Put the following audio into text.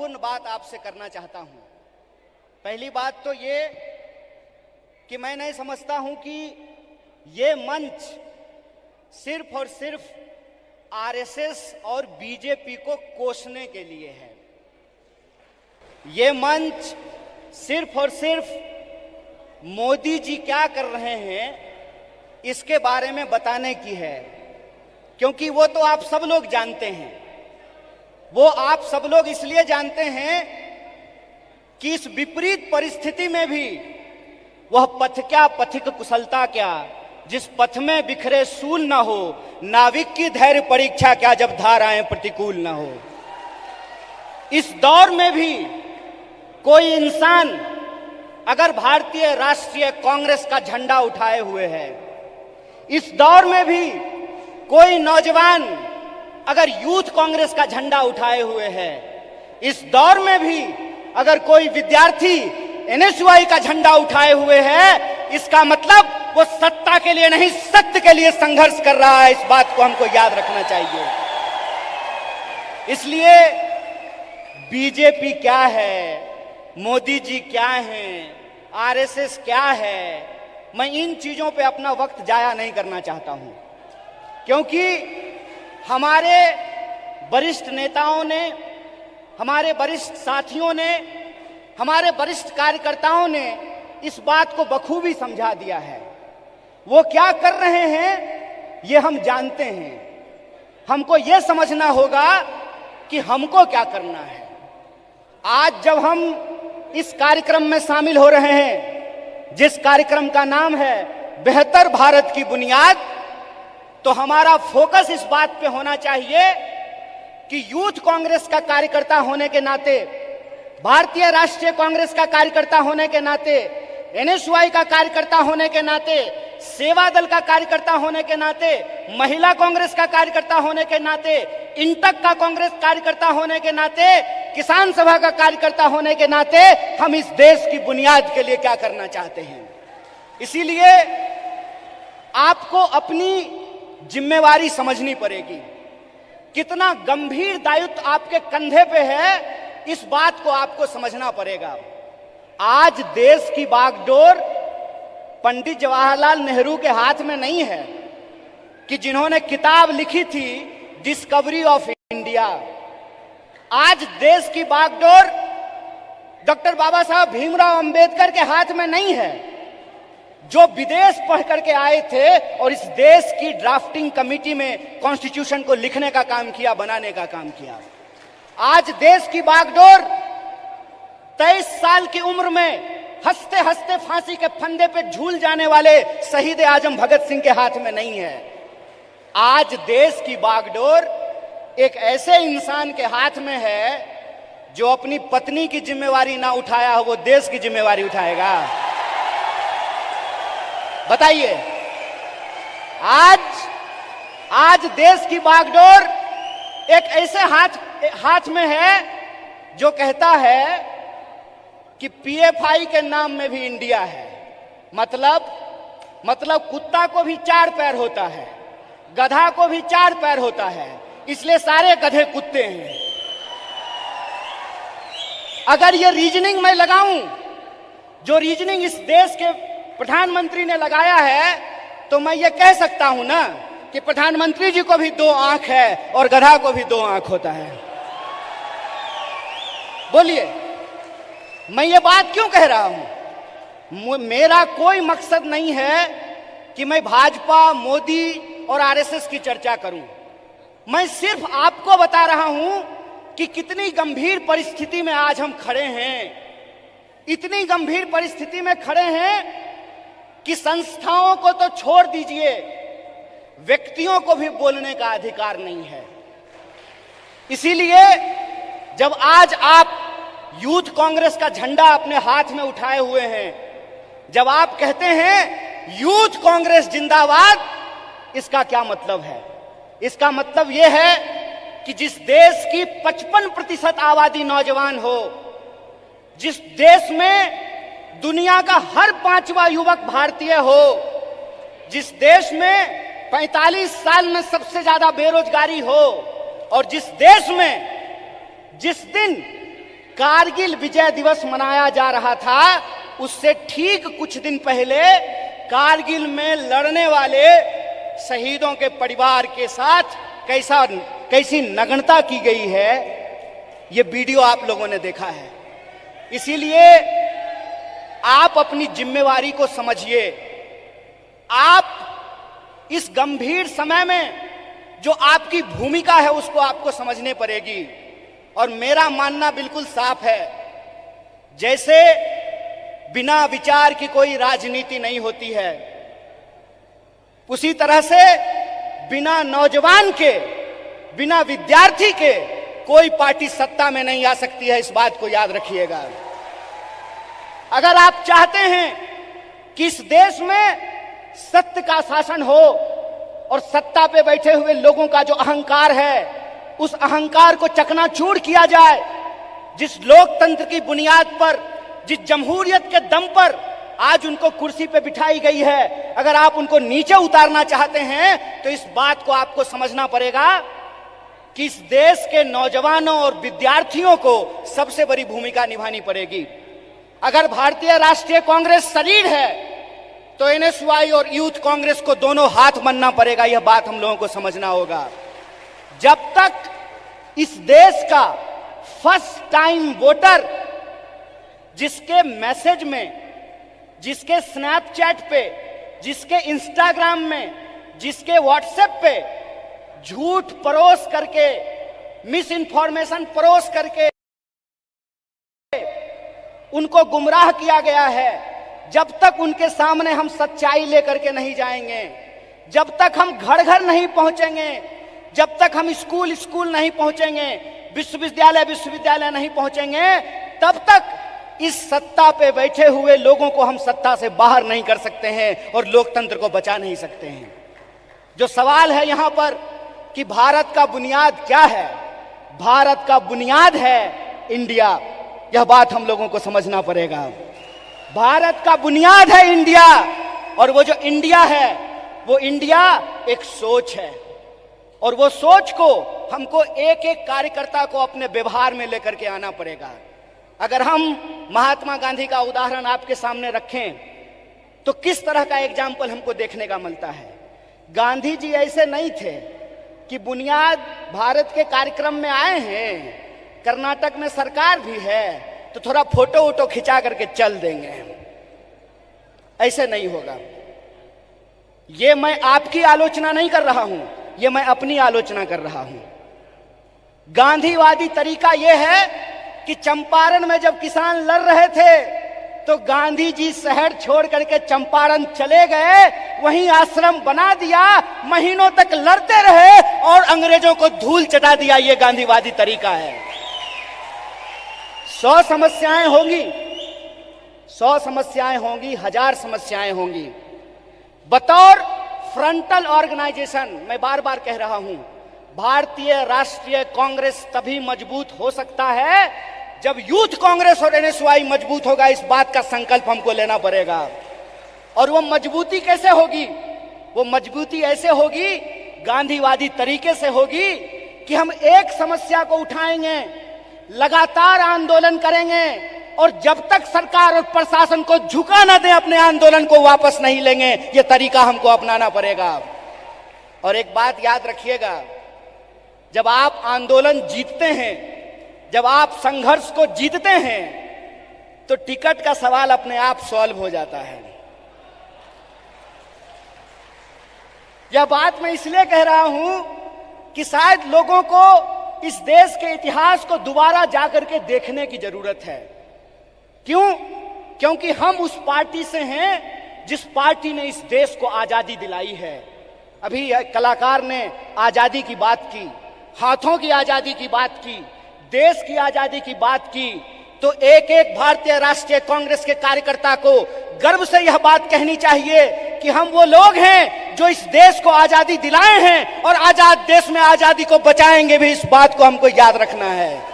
महत्वपूर्ण बात आपसे करना चाहता हूं। पहली बात तो ये कि मैं नहीं समझता हूं कि ये मंच सिर्फ और सिर्फ आरएसएस और बीजेपी को कोसने के लिए है। ये मंच सिर्फ और सिर्फ मोदी जी क्या कर रहे हैं इसके बारे में बताने की है, क्योंकि वो तो आप सब लोग जानते हैं। वो आप सब लोग इसलिए जानते हैं कि इस विपरीत परिस्थिति में भी वह पथ क्या, पथिक कुशलता क्या, जिस पथ में बिखरे सूल न हो, नाविक की धैर्य परीक्षा क्या, जब धाराएं प्रतिकूल न हो। इस दौर में भी कोई इंसान अगर भारतीय राष्ट्रीय कांग्रेस का झंडा उठाए हुए है, इस दौर में भी कोई नौजवान अगर यूथ कांग्रेस का झंडा उठाए हुए है, इस दौर में भी अगर कोई विद्यार्थी एनएसयूआई का झंडा उठाए हुए है, इसका मतलब वो सत्ता के लिए नहीं, सत्य के लिए संघर्ष कर रहा है। इस बात को हमको याद रखना चाहिए। इसलिए बीजेपी क्या है, मोदी जी क्या हैं, आरएसएस क्या है, मैं इन चीजों पे अपना वक्त जाया नहीं करना चाहता हूं, क्योंकि हमारे वरिष्ठ नेताओं ने, हमारे वरिष्ठ साथियों ने, हमारे वरिष्ठ कार्यकर्ताओं ने इस बात को बखूबी समझा दिया है। वो क्या कर रहे हैं ये हम जानते हैं। हमको ये समझना होगा कि हमको क्या करना है। आज जब हम इस कार्यक्रम में शामिल हो रहे हैं, जिस कार्यक्रम का नाम है बेहतर भारत की बुनियाद, तो हमारा फोकस इस बात पे होना चाहिए कि यूथ कांग्रेस का कार्यकर्ता होने के नाते, भारतीय राष्ट्रीय कांग्रेस का कार्यकर्ता होने के नाते, एनएसयूआई का कार्यकर्ता होने के नाते, सेवा दल का कार्यकर्ता होने के नाते, महिला कांग्रेस का कार्यकर्ता होने के नाते, इंटक का कांग्रेस कार्यकर्ता होने के नाते, किसान सभा का कार्यकर्ता होने के नाते हम इस देश की बुनियाद के लिए क्या करना चाहते हैं। इसीलिए आपको अपनी जिम्मेवारी समझनी पड़ेगी। कितना गंभीर दायित्व आपके कंधे पे है, इस बात को आपको समझना पड़ेगा। आज देश की बागडोर पंडित जवाहरलाल नेहरू के हाथ में नहीं है कि जिन्होंने किताब लिखी थी डिस्कवरी ऑफ इंडिया। आज देश की बागडोर डॉक्टर बाबा साहब भीमराव अंबेडकर के हाथ में नहीं है, जो विदेश पढ़ करके आए थे और इस देश की ड्राफ्टिंग कमेटी में कॉन्स्टिट्यूशन को लिखने का काम किया, बनाने का काम किया। आज देश की बागडोर 23 साल की उम्र में हंसते हंसते फांसी के फंदे पे झूल जाने वाले शहीद आजम भगत सिंह के हाथ में नहीं है। आज देश की बागडोर एक ऐसे इंसान के हाथ में है जो अपनी पत्नी की जिम्मेवारी ना उठाया हो, वो देश की जिम्मेवारी उठाएगा। बताइए, आज देश की बागडोर एक ऐसे हाथ में है जो कहता है कि पीएफआई के नाम में भी इंडिया है। मतलब कुत्ता को भी 4 पैर होता है, गधा को भी 4 पैर होता है, इसलिए सारे गधे कुत्ते हैं। अगर ये रीजनिंग मैं लगाऊं, जो रीजनिंग इस देश के प्रधानमंत्री ने लगाया है, तो मैं ये कह सकता हूं ना कि प्रधानमंत्री जी को भी 2 आंख है और गधा को भी 2 आंख होता है। बोलिए, मैं ये बात क्यों कह रहा हूं? मेरा कोई मकसद नहीं है कि मैं भाजपा, मोदी और आरएसएस की चर्चा करूं। मैं सिर्फ आपको बता रहा हूं कि कितनी गंभीर परिस्थिति में आज हम खड़े हैं। इतनी गंभीर परिस्थिति में खड़े हैं कि संस्थाओं को तो छोड़ दीजिए, व्यक्तियों को भी बोलने का अधिकार नहीं है। इसीलिए जब आज आप यूथ कांग्रेस का झंडा अपने हाथ में उठाए हुए हैं, जब आप कहते हैं यूथ कांग्रेस जिंदाबाद, इसका क्या मतलब है? इसका मतलब यह है कि जिस देश की 55% आबादी नौजवान हो, जिस देश में दुनिया का हर 5वां युवक भारतीय हो, जिस देश में 45 साल में सबसे ज्यादा बेरोजगारी हो, और जिस देश में जिस दिन कारगिल विजय दिवस मनाया जा रहा था, उससे ठीक कुछ दिन पहले कारगिल में लड़ने वाले शहीदों के परिवार के साथ कैसी नग्नता की गई है, ये वीडियो आप लोगों ने देखा है। इसीलिए आप अपनी जिम्मेवारी को समझिए। आप इस गंभीर समय में जो आपकी भूमिका है उसको आपको समझने पड़ेगी। और मेरा मानना बिल्कुल साफ है, जैसे बिना विचार की कोई राजनीति नहीं होती है, उसी तरह से बिना नौजवान के, बिना विद्यार्थी के कोई पार्टी सत्ता में नहीं आ सकती है। इस बात को याद रखिएगा। अगर आप चाहते हैं कि इस देश में सत्य का शासन हो और सत्ता पे बैठे हुए लोगों का जो अहंकार है उस अहंकार को चकनाचूर किया जाए, जिस लोकतंत्र की बुनियाद पर, जिस जमहूरियत के दम पर आज उनको कुर्सी पे बिठाई गई है, अगर आप उनको नीचे उतारना चाहते हैं तो इस बात को आपको समझना पड़ेगा कि इस देश के नौजवानों और विद्यार्थियों को सबसे बड़ी भूमिका निभानी पड़ेगी। अगर भारतीय राष्ट्रीय कांग्रेस शरीर है तो एनएसवाई और यूथ कांग्रेस को दोनों हाथ बनना पड़ेगा। यह बात हम लोगों को समझना होगा। जब तक इस देश का फर्स्ट टाइम वोटर, जिसके मैसेज में, जिसके स्नैपचैट पे, जिसके इंस्टाग्राम में, जिसके व्हाट्सएप पे झूठ परोस करके, मिस इन्फॉर्मेशन परोस करके उनको गुमराह किया गया है, जब तक उनके सामने हम सच्चाई लेकर के नहीं जाएंगे, जब तक हम घर घर नहीं पहुंचेंगे, जब तक हम स्कूल स्कूल नहीं पहुंचेंगे, विश्वविद्यालय विश्वविद्यालय नहीं पहुंचेंगे, तब तक इस सत्ता पे बैठे हुए लोगों को हम सत्ता से बाहर नहीं कर सकते हैं और लोकतंत्र को बचा नहीं सकते हैं। जो सवाल है यहां पर कि भारत का बुनियाद क्या है, भारत का बुनियाद है इंडिया। यह बात हम लोगों को समझना पड़ेगा। भारत का बुनियाद है इंडिया, और वो जो इंडिया है वो इंडिया एक सोच है, और वो सोच को हमको एक एक कार्यकर्ता को अपने व्यवहार में लेकर के आना पड़ेगा। अगर हम महात्मा गांधी का उदाहरण आपके सामने रखें तो किस तरह का एग्जाम्पल हमको देखने का मिलता है। गांधी जी ऐसे नहीं थे कि बुनियाद भारत के कार्यक्रम में आए हैं, कर्नाटक में सरकार भी है तो थोड़ा फोटो वोटो खिंचा करके चल देंगे, ऐसे नहीं होगा। ये मैं आपकी आलोचना नहीं कर रहा हूं, ये मैं अपनी आलोचना कर रहा हूं। गांधीवादी तरीका यह है कि चंपारण में जब किसान लड़ रहे थे तो गांधी जी शहर छोड़ करके चंपारण चले गए, वहीं आश्रम बना दिया, महीनों तक लड़ते रहे और अंग्रेजों को धूल चटा दिया। ये गांधीवादी तरीका है। 100 समस्याएं होंगी, 100 समस्याएं होंगी, 1000 समस्याएं होंगी। बतौर फ्रंटल ऑर्गेनाइजेशन मैं बार बार कह रहा हूं, भारतीय राष्ट्रीय कांग्रेस तभी मजबूत हो सकता है जब यूथ कांग्रेस और एनएसवाई मजबूत होगा। इस बात का संकल्प हमको लेना पड़ेगा। और वो मजबूती कैसे होगी? वो मजबूती ऐसे होगी, गांधीवादी तरीके से होगी कि हम एक समस्या को उठाएंगे, लगातार आंदोलन करेंगे और जब तक सरकार और प्रशासन को झुका ना दें, अपने आंदोलन को वापस नहीं लेंगे। ये तरीका हमको अपनाना पड़ेगा। और एक बात याद रखिएगा, जब आप आंदोलन जीतते हैं, जब आप संघर्ष को जीतते हैं तो टिकट का सवाल अपने आप सॉल्व हो जाता है। यह बात मैं इसलिए कह रहा हूं कि शायद लोगों को इस देश के इतिहास को दोबारा जाकर के देखने की जरूरत है। क्यों? क्योंकि हम उस पार्टी से हैं जिस पार्टी ने इस देश को आजादी दिलाई है। अभी कलाकार ने आजादी की बात की, हाथों की आजादी की बात की, देश की आजादी की बात की, तो एक एक भारतीय राष्ट्रीय कांग्रेस के कार्यकर्ता को गर्व से यह बात कहनी चाहिए कि हम वो लोग हैं जो इस देश को आजादी दिलाए हैं और आजाद देश में आजादी को बचाएंगे भी। इस बात को हमको याद रखना है।